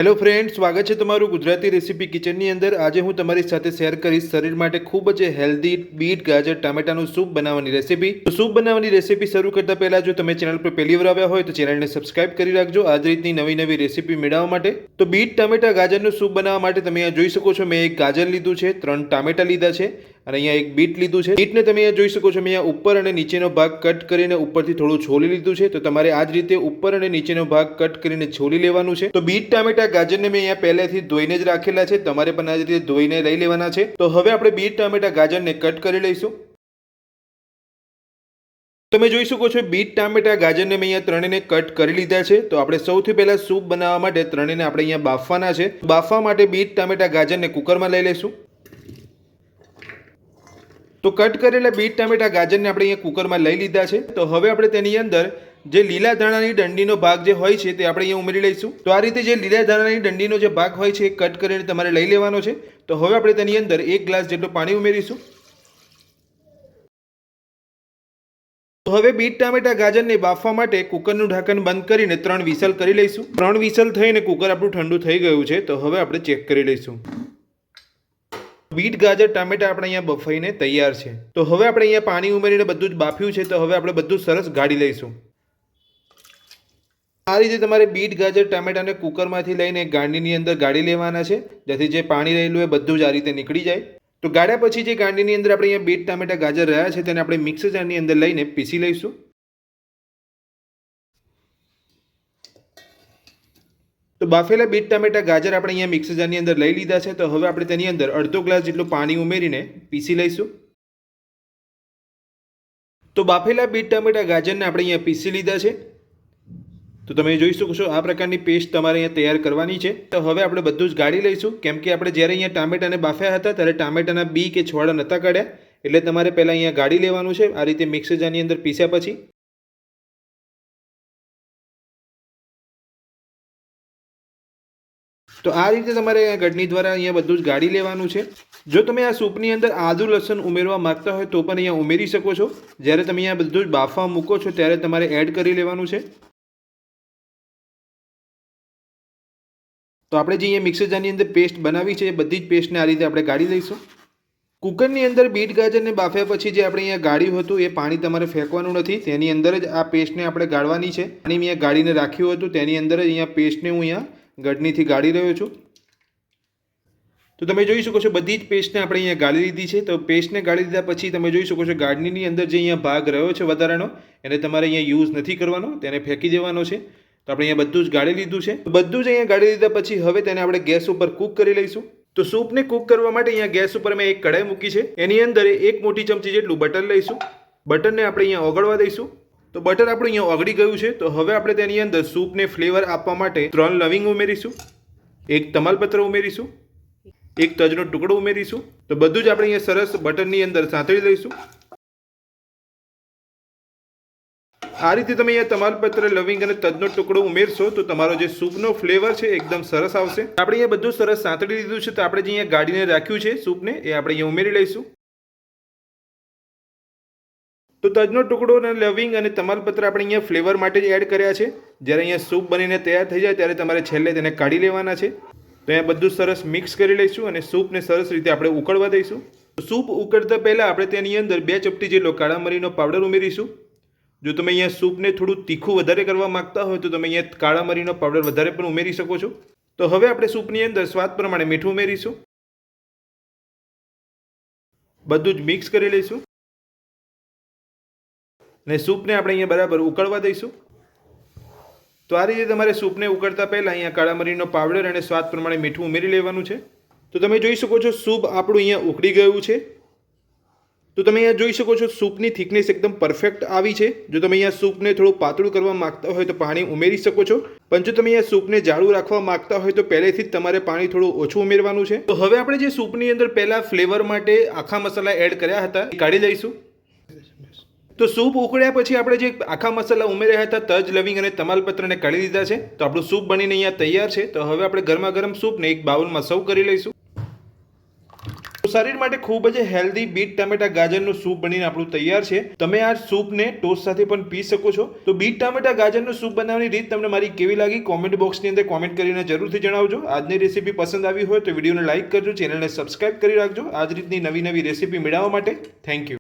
Hello friend, સ્વાગત છે તમારું ગુજરાતી રેસીપી કિચનની અંદર। આજે હું તમારી સાથે શેર કરીશ શરીર માટે ખૂબ જ હેલ્ધી બીટ ગાજર ટામેટાનું સૂપ બનાવવાની રેસીપી। તો સૂપ બનાવવાની રેસીપી શરૂ કરતા પહેલા જો તમે ચેનલ પર પહેલી વાર આવ્યા હોય તો ચેનલને સબસ્ક્રાઇબ કરી રાખજો આ જ રીતની નવી રેસીપી મેળવવા માટે। તો બીટ ટામેટા ગાજરનું સૂપ બનાવવા માટે તમે અહીંયા જોઈ શકો છો મેં એક ગાજર લીધું છે, 3 ટામેટા લીધા છે અને અહીંયા એક બીટ લીધું છે। બીટને તમે અહીંયા જોઈ શકો છો મેં અહીંયા ઉપર અને નીચેનો ભાગ કટ કરીને ઉપરથી થોડું છોલી લીધું છે। તો તમારે આ જ રીતે ઉપર અને નીચેનો ભાગ કટ કરીને છોલી લેવાનું છે। તો બીટ ટામેટા ગાજરને મેં અહીંયા પહેલેથી ધોઈને જ રાખેલા છે, તમારે પણ આ જ રીતે ધોઈને લઈ લેવાના છે। તો હવે આપણે બીટ ટામેટા ગાજરને કટ કરી લઈશું। તમે જોઈ શકો છો બીટ ટામેટા ગાજરને મેં અહીંયા ત્રણેયને કટ કરી લીધા છે। તો આપણે સૌથી પહેલા સૂપ બનાવવા માટે ત્રણેયને આપણે અહીંયા બાફવાના છે। બાફવા માટે બીટ ટામેટા ગાજરને કુકરમાં લઈ લઈશું। તો કટ કરેલા બીટ ટામેટા ગાજરને આપણે અહીંયા કુકરમાં લઈ લીધા છે। તો હવે આપણે તેની અંદર જે લીલા ધાણાની ડંડીનો ભાગ જે હોય છે તે આપણે અહીંયા ઉમેરી લઈશું। તો આ રીતે જે લીલા ધાણાની ડંડીનો જે ભાગ હોય છે એ કટ કરીને તમારે લઈ લેવાનો છે। તો હવે આપણે તેની અંદર 1 ગ્લાસ જેટલું પાણી ઉમેરીશું। તો હવે બીટ ટામેટા ગાજરને બાફવા માટે કુકરનું ઢાંકણ બંધ કરીને 3 વિસલ કરી લઈશું। 3 વિસલ થઈને કુકર આપણું ઠંડુ થઈ ગયું છે। તો હવે આપણે ચેક કરી લઈશું। બીટ ગાજર ટામેટા આપણે અહીંયા બફાઈને તૈયાર છે। તો હવે આપણે અહીંયા પાણી ઉમેરીને બધું જ બાફ્યું છે। તો હવે આપણે બધું સરસ ગાળી લઈશું। આ રીતે તમારે બીટ ગાજર ટામેટાને કુકરમાંથી લઈને ગાંડીની અંદર ગાળી લેવાના છે, જેથી જે પાણી રહેલું એ બધું જ આ રીતે નીકળી જાય। તો ગાળ્યા પછી જે ગાંડીની અંદર આપણે અહીંયા બીટ ટામેટા ગાજર રહ્યા છે તેને આપણે મિક્સર જારની અંદર લઈને પીસી લઈશું। તો બાફેલા બીટ ટામેટા ગાજર આપણે અહીંયા મિક્સર જારની અંદર લઈ લીધા છે। તો હવે આપણે તેની અંદર અડધો ગ્લાસ જેટલું પાણી ઉમેરીને પીસી લઈશું। તો બાફેલા બીટ ટામેટા ગાજરને આપણે અહીંયા પીસી લીધા છે। તો તમે જોઈ શકો છો આ પ્રકારની પેસ્ટ તમારે અહીંયા તૈયાર કરવાની છે। તો હવે આપણે બધું જ ગાળી લઈશું, કેમ કે આપણે જ્યારે અહીંયા ટામેટાને બાફ્યા હતા ત્યારે ટામેટાના બી કે છોડા નહોતા કાઢ્યા, એટલે તમારે પહેલાં અહીંયા ગાળી લેવાનું છે આ રીતે મિક્સર જારની અંદર પીસ્યા પછી। તો આ રીતે તમારે ગળણી દ્વારા અહીંયા બધું જ ગાળી લેવાનું છે। જો તમે આ સૂપની અંદર આદુ લસણ ઉમેરવા માંગતા હોય તો પણ અહીંયા ઉમેરી શકો છો। જ્યારે તમે અહીંયા બધું જ બાફવા મૂકો છો ત્યારે તમારે એડ કરી લેવાનું છે। તો આપણે જે અહીંયા મિક્સર જારની અંદર પેસ્ટ બનાવી છે એ બધી જ પેસ્ટને આ રીતે આપણે ગાળી લઈશું। કુકરની અંદર બીટ ગાજરને બાફ્યા પછી જે આપણે અહીંયા ગાળ્યું હતું એ પાણી તમારે ફેંકવાનું નથી, તેની અંદર જ આ પેસ્ટને આપણે ગાળવાની છે। પાણી અહીંયા ગાળીને રાખ્યું હતું તેની અંદર જ અહીંયા પેસ્ટને હું અહીંયા ગળણીથી ગાળી રહ્યો છું। તો તમે જોઈ શકો છો બધી જ પેસ્ટને આપણે અહીંયા ગાળી લીધી છે। તો પેસ્ટને ગાળી લીધા પછી તમે જોઈ શકો છો ગાળણીની અંદર જે અહીંયા ભાગ રહ્યો છે વધારાનો એને તમારે અહીંયા યુઝ નથી કરવાનો, તેને ફેંકી દેવાનો છે। તો આપણે અહીંયા બધું જ ગાળી લીધું છે। તો બધું જ અહીંયા ગાળી લીધા પછી હવે તેને આપણે ગેસ ઉપર કૂક કરી લઈશું। તો સૂપને કૂક કરવા માટે અહીંયા ગેસ ઉપર મેં એક કઢાઈ મૂકી છે, એની અંદર 1 મોટી ચમચી જેટલું બટર લઈશું। બટરને આપણે અહીંયા ઓગળવા દઈશું। તો બટર આપણું અહીંયા ઓગળી ગયું છે। તો હવે આપણે તેની અંદર સૂપને ફ્લેવર આપવા માટે 3 લવિંગ ઉમેરીશું, 1 તમાલપત્ર ઉમેરીશું, 1 તજનો ટુકડો ઉમેરીશું। તો બધું જ આપણે અહીંયા સરસ બટરની અંદર સાંતળી લઈશું। આ રીતે તમે અહીંયા તમાલપત્ર, લવિંગ અને તજનો ટુકડો ઉમેરશો તો તમારો જે સૂપનો ફ્લેવર છે એકદમ સરસ આવશે। આપણે અહીંયા બધું સરસ સાંતળી લીધું છે। તો આપણે જે અહીંયા ગાળીને રાખ્યું છે સૂપને એ આપણે અહીંયા ઉમેરી લઈશું। તો તજનો ટુકડો અને લવિંગ અને તમાલપત્ર આપણે અહીંયા ફ્લેવર માટે જ એડ કર્યા છે। જ્યારે અહીંયા સૂપ બનીને તૈયાર થઈ જાય ત્યારે તમારે છેલ્લે તેને કાઢી લેવાના છે। તો અહીંયા બધું સરસ મિક્સ કરી લઈશું અને સૂપને સરસ રીતે આપણે ઉકળવા દઈશું। સૂપ ઉકળતા પહેલાં આપણે તેની અંદર 2 ચપટી જેટલો કાળા મરીનો પાવડર ઉમેરીશું। જો તમે અહીંયા સૂપને થોડું તીખું વધારે કરવા માંગતા હોય તો તમે અહીંયા કાળા મરીનો પાવડર વધારે પણ ઉમેરી શકો છો। તો હવે આપણે સૂપની અંદર સ્વાદ પ્રમાણે મીઠું ઉમેરીશું, બધું જ મિક્સ કરી લઈશું અને સૂપને આપણે અહીંયા બરાબર ઉકળવા દઈશું। તો આ રીતે તમારે સૂપને ઉકળતા પહેલાં અહીંયા કાળા મરીનો પાવડર અને સ્વાદ પ્રમાણે મીઠું ઉમેરી લેવાનું છે। તો તમે જોઈ શકો છો સૂપ આપણું અહીંયા ઉકળી ગયું છે। તો તમે અહીંયા જોઈ શકો છો સૂપની થિકનેસ એકદમ પરફેક્ટ આવી છે। જો તમે અહીંયા સૂપને થોડું પાતળું કરવા માંગતા હોય તો પાણી ઉમેરી શકો છો, પણ જો તમે અહીંયા સૂપને જાડું રાખવા માંગતા હોય તો પહેલેથી જ તમારે પાણી થોડું ઓછું ઉમેરવાનું છે। તો હવે આપણે જે સૂપની અંદર પહેલાં ફ્લેવર માટે આખા મસાલા એડ કર્યા હતા એ કાઢી લઈશું। તો સૂપ ઉકળ્યા પછી આપણે જે આખા મસાલા ઉમેર્યા હતા તજ, લવિંગ અને તમાલપત્રને કાઢી દીધા છે। તો આપણું સૂપ બનીને અહીંયા તૈયાર છે। તો હવે આપણે ગરમા ગરમ સૂપને એક બાઉલમાં સર્વ કરી લઈશું। શરીર માટે ખૂબ જ હેલ્ધી બીટ ટામેટા ગાજરનું સૂપ બનીને આપણું તૈયાર છે. તમે આ સૂપને ટોસ્ટ સાથે પણ પી શકો છો. તો બીટ ટામેટા ગાજરનું સૂપ બનાવવાની રીત તમને મારી કેવી લાગી કોમેન્ટ બોક્સની અંદર કોમેન્ટ કરીને જરૂરથી જણાવજો. આજની રેસીપી પસંદ આવી હોય તો વિડીયોને લાઇક કરજો, ચેનલને સબસ્ક્રાઇબ કરી રાખજો. આ જ રીતની નવી રેસીપી મેળવવા માટે થેન્ક યુ.